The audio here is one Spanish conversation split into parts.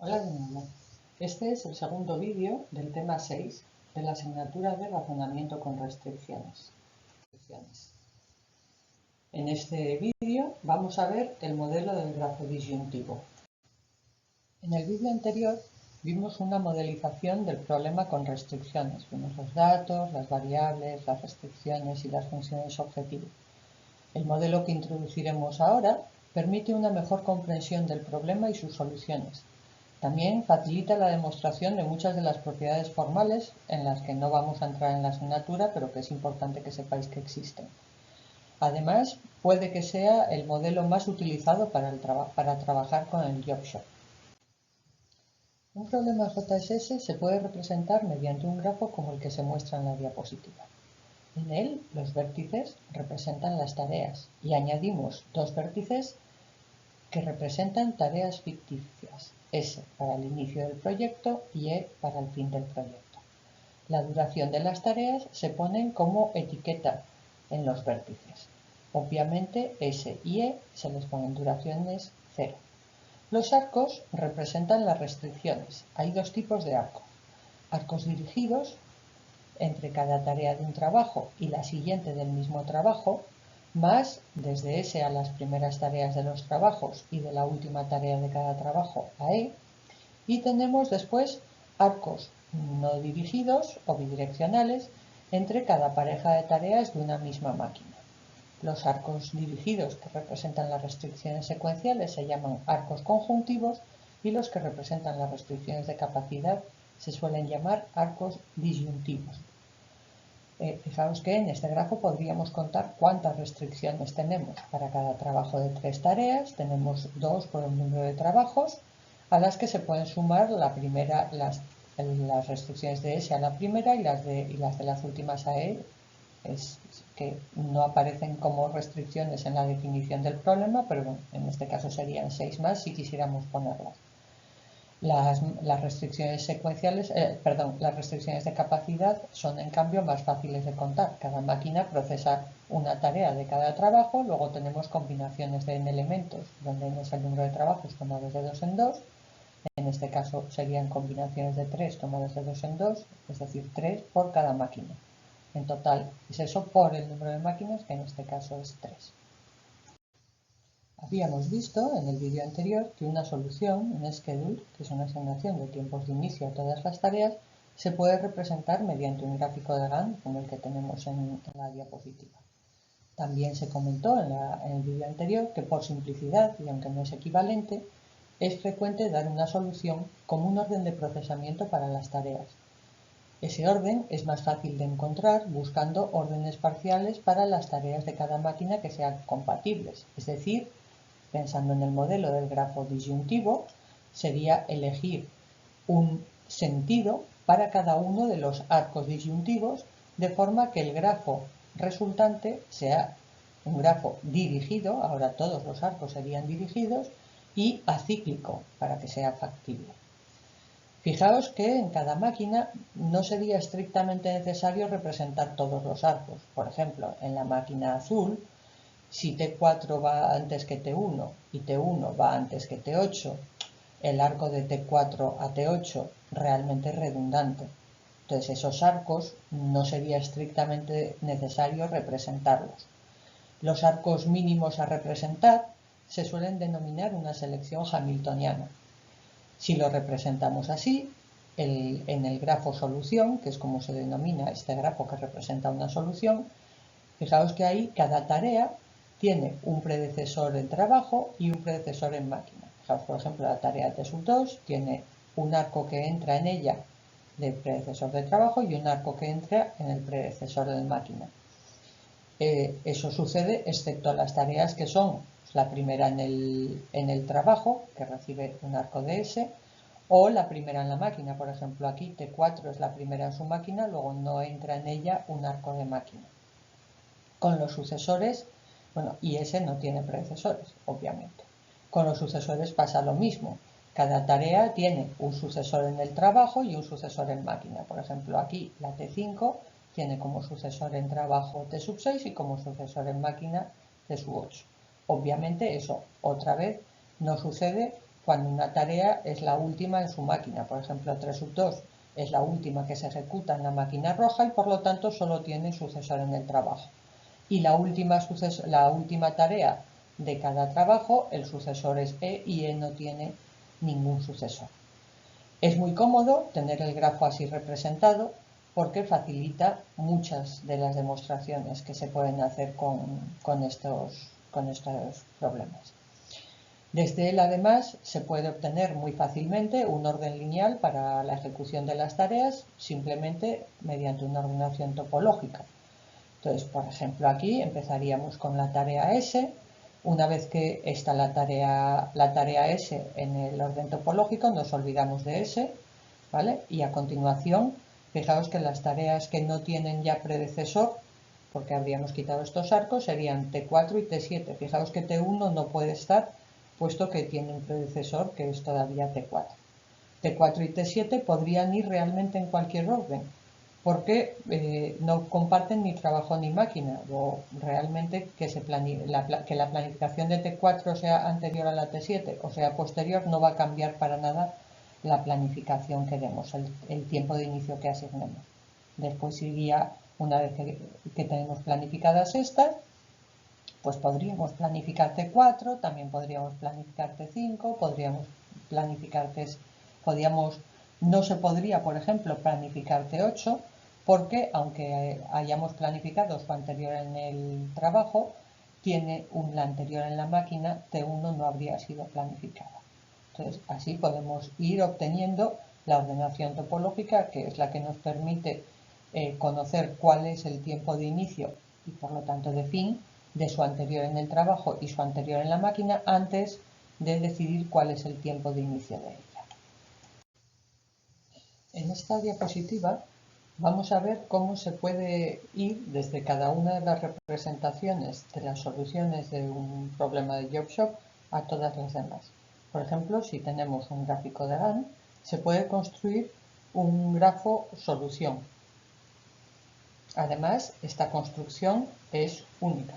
Hola de nuevo. Este es el segundo vídeo del tema 6 de la asignatura de razonamiento con restricciones. En este vídeo vamos a ver el modelo del grafo disyuntivo. En el vídeo anterior vimos una modelización del problema con restricciones. Vimos los datos, las variables, las restricciones y las funciones objetivo. El modelo que introduciremos ahora permite una mejor comprensión del problema y sus soluciones. También facilita la demostración de muchas de las propiedades formales en las que no vamos a entrar en la asignatura, pero que es importante que sepáis que existen. Además, puede que sea el modelo más utilizado para trabajar con el JobShop. Un problema JSS se puede representar mediante un grafo como el que se muestra en la diapositiva. En él, los vértices representan las tareas y añadimos dos vértices que representan tareas ficticias, S para el inicio del proyecto y E para el fin del proyecto. La duración de las tareas se ponen como etiqueta en los vértices. Obviamente S y E se les ponen duraciones 0. Los arcos representan las restricciones. Hay dos tipos de arcos. Arcos dirigidos entre cada tarea de un trabajo y la siguiente del mismo trabajo, más desde S a las primeras tareas de los trabajos y de la última tarea de cada trabajo a E, y tenemos después arcos no dirigidos o bidireccionales entre cada pareja de tareas de una misma máquina. Los arcos dirigidos que representan las restricciones secuenciales se llaman arcos conjuntivos y los que representan las restricciones de capacidad se suelen llamar arcos disyuntivos. Fijaos que en este grafo podríamos contar cuántas restricciones tenemos. Para cada trabajo de 3 tareas tenemos 2 por el número de trabajos, a las que se pueden sumar las restricciones de S a la primera y las de las últimas a E, que no aparecen como restricciones en la definición del problema, pero bueno, en este caso serían 6 más si quisiéramos ponerlas. Las restricciones secuenciales, las restricciones de capacidad son en cambio más fáciles de contar. Cada máquina procesa una tarea de cada trabajo, luego tenemos combinaciones de n elementos, donde n es el número de trabajos tomados de 2 en 2. En este caso serían combinaciones de 3 tomadas de 2 en 2, es decir, 3 por cada máquina. En total es eso por el número de máquinas, que en este caso es 3. Habíamos visto en el vídeo anterior que una solución, un schedule, que es una asignación de tiempos de inicio a todas las tareas, se puede representar mediante un gráfico de Gantt como el que tenemos en la diapositiva. También se comentó en el vídeo anterior que por simplicidad, y aunque no es equivalente, es frecuente dar una solución como un orden de procesamiento para las tareas. Ese orden es más fácil de encontrar buscando órdenes parciales para las tareas de cada máquina que sean compatibles, es decir, pensando en el modelo del grafo disyuntivo, sería elegir un sentido para cada uno de los arcos disyuntivos, de forma que el grafo resultante sea un grafo dirigido, ahora todos los arcos serían dirigidos, y acíclico, para que sea factible. Fijaos que en cada máquina no sería estrictamente necesario representar todos los arcos. Por ejemplo, en la máquina azul, si T4 va antes que T1 y T1 va antes que T8, el arco de T4 a T8 realmente es redundante. Entonces esos arcos no sería estrictamente necesario representarlos. Los arcos mínimos a representar se suelen denominar una selección hamiltoniana. Si lo representamos así, en el grafo solución, que es como se denomina este grafo que representa una solución, fijaos que ahí cada tarea tiene un predecesor en trabajo y un predecesor en máquina. Fijaos, por ejemplo, la tarea T2 tiene un arco que entra en ella del predecesor de trabajo y un arco que entra en el predecesor de máquina. Eso sucede excepto las tareas que son la primera en el trabajo, que recibe un arco de S, o la primera en la máquina. Por ejemplo, aquí T4 es la primera en su máquina, luego no entra en ella un arco de máquina. Con los sucesores, bueno, y ese no tiene predecesores, obviamente. Con los sucesores pasa lo mismo. Cada tarea tiene un sucesor en el trabajo y un sucesor en máquina. Por ejemplo, aquí la T5 tiene como sucesor en trabajo T6 y como sucesor en máquina T8. Obviamente eso otra vez no sucede cuando una tarea es la última en su máquina. Por ejemplo, 3 sub 2 es la última que se ejecuta en la máquina roja y por lo tanto solo tiene sucesor en el trabajo. Y la última tarea de cada trabajo, el sucesor es E y E no tiene ningún sucesor. Es muy cómodo tener el grafo así representado porque facilita muchas de las demostraciones que se pueden hacer con estos problemas. Desde él, además, se puede obtener muy fácilmente un orden lineal para la ejecución de las tareas simplemente mediante una ordenación topológica. Entonces, por ejemplo, aquí empezaríamos con la tarea S. Una vez que está la tarea S en el orden topológico, nos olvidamos de S, ¿vale? Y a continuación, fijaos que las tareas que no tienen ya predecesor, porque habríamos quitado estos arcos, serían T4 y T7. Fijaos que T1 no puede estar, puesto que tiene un predecesor que es todavía T4. T4 y T7 podrían ir realmente en cualquier orden, porque no comparten ni trabajo ni máquina, o realmente que la planificación de T4 sea anterior a la T7 o sea posterior no va a cambiar para nada la planificación que demos, el tiempo de inicio que asignemos. Después iría, una vez que tenemos planificadas estas, pues podríamos planificar T4, también podríamos planificar T5, no se podría, por ejemplo, planificar T8, porque aunque hayamos planificado su anterior en el trabajo, tiene la anterior en la máquina, T1 no habría sido planificada. Entonces, así podemos ir obteniendo la ordenación topológica, que es la que nos permite conocer cuál es el tiempo de inicio y, por lo tanto, de fin de su anterior en el trabajo y su anterior en la máquina antes de decidir cuál es el tiempo de inicio de ella. En esta diapositiva vamos a ver cómo se puede ir desde cada una de las representaciones de las soluciones de un problema de JobShop a todas las demás. Por ejemplo, si tenemos un gráfico de Gantt, se puede construir un grafo solución. Además, esta construcción es única.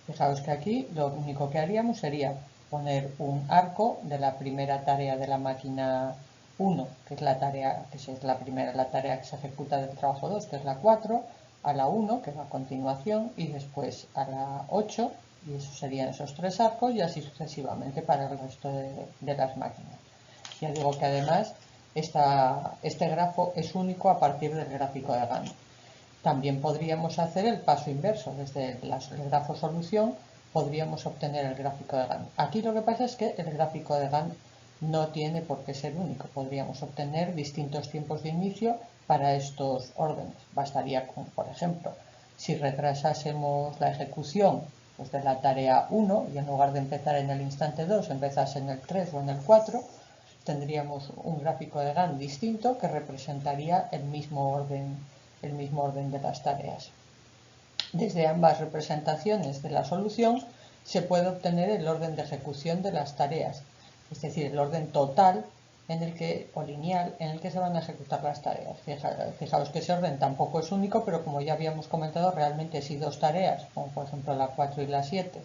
Fijaos que aquí lo único que haríamos sería poner un arco de la primera tarea de la máquina 1, que es la tarea que es la tarea que se ejecuta del trabajo 2, que es la 4, a la 1, que va a continuación, y después a la 8, y esos serían esos 3 arcos, y así sucesivamente para el resto de las máquinas. Ya digo que además este grafo es único a partir del gráfico de Gantt. También podríamos hacer el paso inverso, desde el grafo solución podríamos obtener el gráfico de Gantt. Aquí lo que pasa es que el gráfico de Gantt no tiene por qué ser único, podríamos obtener distintos tiempos de inicio para estos órdenes. Bastaría con, por ejemplo, si retrasásemos la ejecución pues de la tarea 1 y en lugar de empezar en el instante 2 empezase en el 3 o en el 4, tendríamos un gráfico de Gantt distinto que representaría el mismo orden de las tareas. Desde ambas representaciones de la solución se puede obtener el orden de ejecución de las tareas, es decir, el orden total o lineal en el que se van a ejecutar las tareas. Fijaos que ese orden tampoco es único, pero como ya habíamos comentado, realmente si dos tareas, como por ejemplo la 4 y la 7,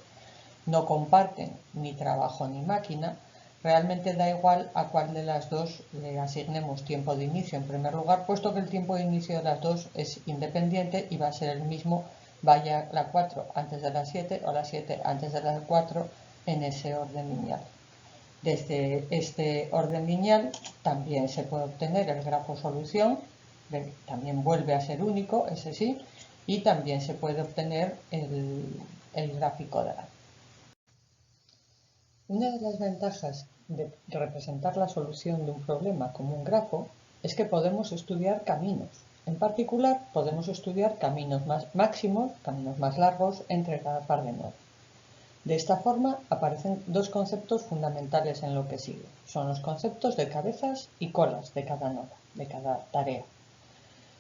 no comparten ni trabajo ni máquina, realmente da igual a cuál de las dos le asignemos tiempo de inicio en primer lugar, puesto que el tiempo de inicio de las dos es independiente y va a ser el mismo, vaya la 4 antes de la 7 o la 7 antes de la 4 en ese orden lineal. Desde este orden lineal también se puede obtener el grafo solución, también vuelve a ser único, ese sí, y también se puede obtener el gráfico de Gantt. Una de las ventajas de representar la solución de un problema como un grafo es que podemos estudiar caminos. En particular, podemos estudiar caminos máximos, caminos más largos entre cada par de nodos. De esta forma aparecen dos conceptos fundamentales en lo que sigue. Son los conceptos de cabezas y colas de cada nodo, de cada tarea.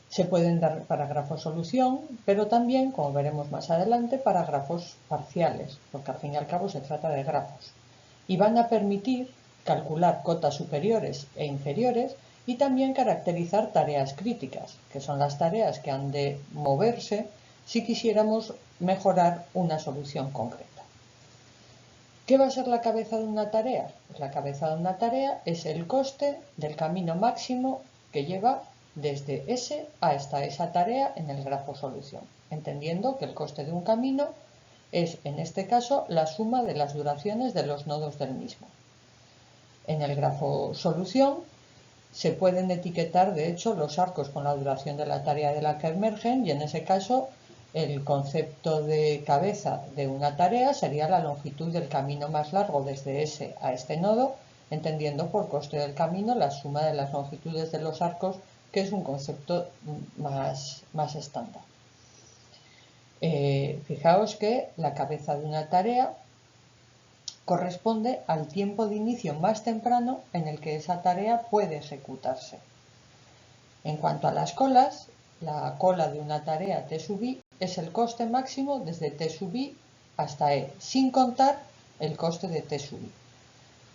Se pueden dar para grafos solución, pero también, como veremos más adelante, para grafos parciales, porque al fin y al cabo se trata de grafos. Y van a permitir calcular cotas superiores e inferiores y también caracterizar tareas críticas, que son las tareas que han de moverse si quisiéramos mejorar una solución concreta. ¿Qué va a ser la cabeza de una tarea? Pues la cabeza de una tarea es el coste del camino máximo que lleva desde S hasta esa tarea en el grafo solución, entendiendo que el coste de un camino es, en este caso, la suma de las duraciones de los nodos del mismo. En el grafo solución se pueden etiquetar, de hecho, los arcos con la duración de la tarea de la que emergen, y en ese caso el concepto de cabeza de una tarea sería la longitud del camino más largo desde S a este nodo, entendiendo por coste del camino la suma de las longitudes de los arcos, que es un concepto más estándar. Fijaos que la cabeza de una tarea corresponde al tiempo de inicio más temprano en el que esa tarea puede ejecutarse. En cuanto a las colas, la cola de una tarea T sub I es el coste máximo desde T sub I hasta E, sin contar el coste de T sub I.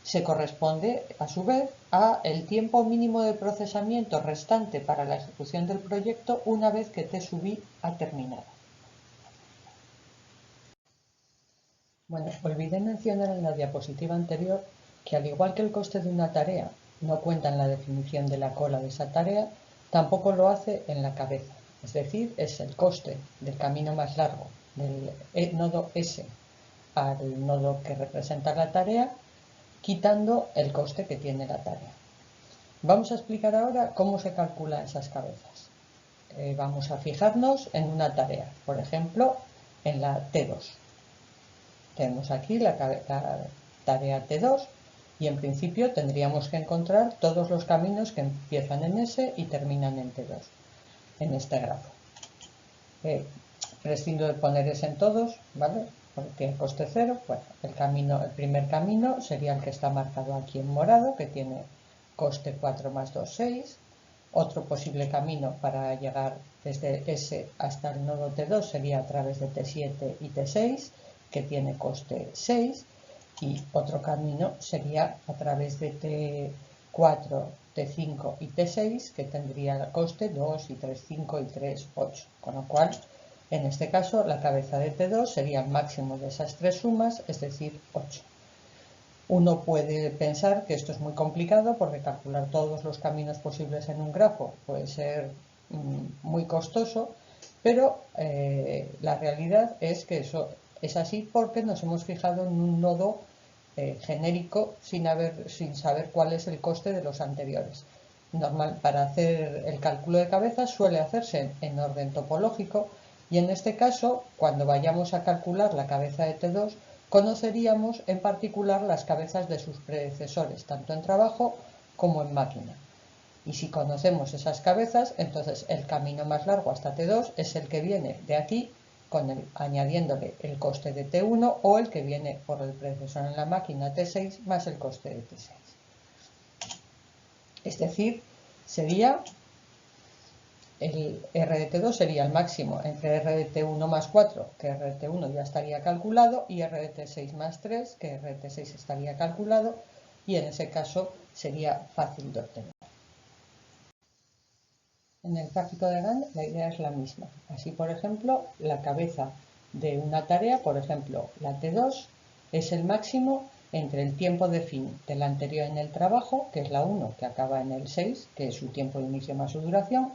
Se corresponde, a su vez, a el tiempo mínimo de procesamiento restante para la ejecución del proyecto una vez que T sub I ha terminado. Bueno, olvidé mencionar en la diapositiva anterior que, al igual que el coste de una tarea no cuenta en la definición de la cola de esa tarea, tampoco lo hace en la cabeza. Es decir, es el coste del camino más largo del nodo S al nodo que representa la tarea, quitando el coste que tiene la tarea. Vamos a explicar ahora cómo se calculan esas cabezas. Vamos a fijarnos en una tarea, por ejemplo, en la T2. Tenemos aquí la tarea T2 y en principio tendríamos que encontrar todos los caminos que empiezan en S y terminan en T2 en este grafo. Prescindo de poner S en todos, ¿vale? Porque tiene coste 0. Bueno, el primer camino sería el que está marcado aquí en morado, que tiene coste 4 más 2, 6. Otro posible camino para llegar desde S hasta el nodo T2 sería a través de T7 y T6, que tiene coste 6, y otro camino sería a través de T4, T5 y T6, que tendría coste 2 y 3, 5 y 3, 8, con lo cual, en este caso, la cabeza de T2 sería el máximo de esas tres sumas, es decir, 8. Uno puede pensar que esto es muy complicado porque calcular todos los caminos posibles en un grafo puede ser muy costoso, pero la realidad es que eso es así porque nos hemos fijado en un nodo genérico sin saber cuál es el coste de los anteriores. Normal, para hacer el cálculo de cabezas suele hacerse en orden topológico, y en este caso, cuando vayamos a calcular la cabeza de T2, conoceríamos en particular las cabezas de sus predecesores, tanto en trabajo como en máquina. Y si conocemos esas cabezas, entonces el camino más largo hasta T2 es el que viene de aquí, añadiéndole el coste de T1, o el que viene por el predecesor en la máquina T6 más el coste de T6. Es decir, sería el R de T2 sería el máximo entre R de T1 más 4, que R de T1 ya estaría calculado, y R de T6 más 3, que R de T6 estaría calculado, y en ese caso sería fácil de obtener. En el gráfico de Gantt la idea es la misma. Así, por ejemplo, la cabeza de una tarea, por ejemplo, la T2, es el máximo entre el tiempo de fin de la anterior en el trabajo, que es la 1, que acaba en el 6, que es su tiempo de inicio más su duración,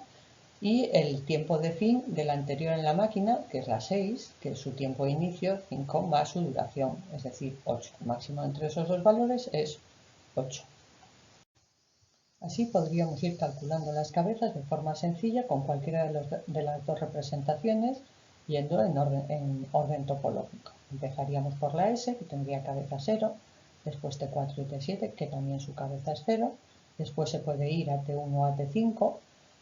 y el tiempo de fin del anterior en la máquina, que es la 6, que es su tiempo de inicio, 5 más su duración, es decir, 8. El máximo entre esos dos valores es 8. Así podríamos ir calculando las cabezas de forma sencilla con cualquiera de las dos representaciones, yendo en orden topológico. Empezaríamos por la S, que tendría cabeza 0, después T4 y T7, que también su cabeza es 0, después se puede ir a T1 o a T5,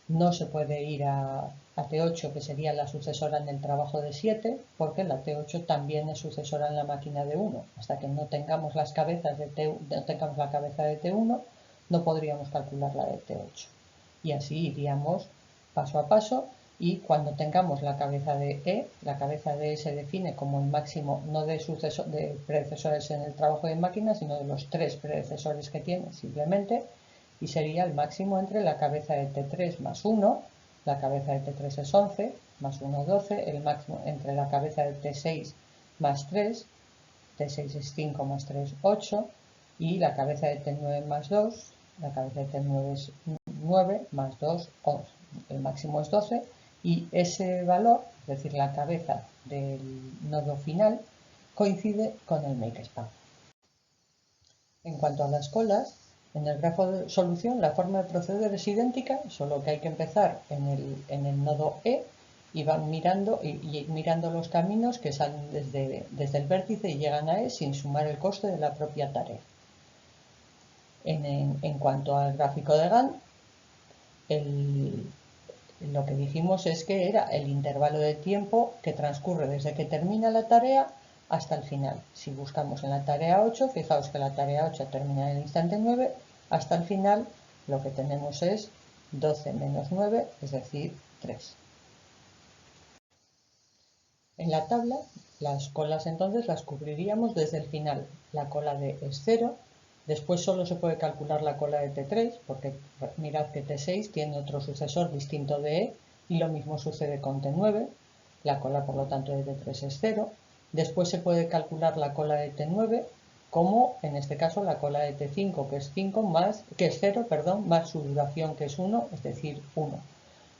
no se puede ir a T8, que sería la sucesora en el trabajo de 7, porque la T8 también es sucesora en la máquina de 1. Hasta que no tengamos las cabezas no tengamos la cabeza de T1, no podríamos calcular la de T8. Y así iríamos paso a paso, y cuando tengamos la cabeza de E, la cabeza de E se define como el máximo no de predecesores en el trabajo de máquina, sino de los 3 predecesores que tiene simplemente, y sería el máximo entre la cabeza de T3 más 1, la cabeza de T3 es 11, más 1, 12, el máximo entre la cabeza de T6 más 3, T6 es 5 más 3, 8, y la cabeza de T9 más 2, la cabeza de T9 es 9 más 2, 11. El máximo es 12 y ese valor, es decir, la cabeza del nodo final, coincide con el makespan. En cuanto a las colas, en el grafo de solución la forma de proceder es idéntica, solo que hay que empezar en el nodo E y van mirando, mirando los caminos que salen desde el vértice y llegan a E sin sumar el coste de la propia tarea. En cuanto al gráfico de Gantt, lo que dijimos es que era el intervalo de tiempo que transcurre desde que termina la tarea hasta el final. Si buscamos en la tarea 8, fijaos que la tarea 8 termina en el instante 9, hasta el final lo que tenemos es 12 menos 9, es decir, 3. En la tabla, las colas entonces las cubriríamos desde el final. La cola de es 0, después solo se puede calcular la cola de T3, porque mirad que T6 tiene otro sucesor distinto de E, y lo mismo sucede con T9. La cola, por lo tanto, de T3 es 0. Después se puede calcular la cola de T9, como en este caso la cola de T5, que es 0, más su duración, que es 1, es decir, 1.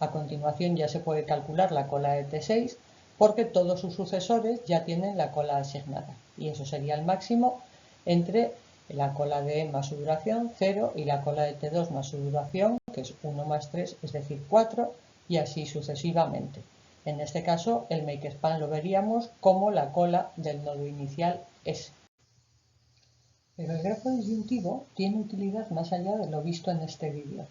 A continuación ya se puede calcular la cola de T6, porque todos sus sucesores ya tienen la cola asignada. Y eso sería el máximo entre la cola de E más su duración, 0, y la cola de T2 más su duración, que es 1 más 3, es decir, 4, y así sucesivamente. En este caso, el makespan lo veríamos como la cola del nodo inicial S. Pero el grafo disyuntivo tiene utilidad más allá de lo visto en este vídeo.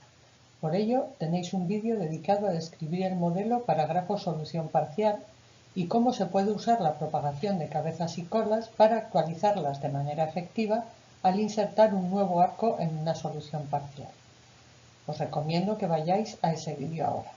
Por ello, tenéis un vídeo dedicado a describir el modelo para grafo solución parcial y cómo se puede usar la propagación de cabezas y colas para actualizarlas de manera efectiva al insertar un nuevo arco en una solución parcial. Os recomiendo que vayáis a ese vídeo ahora.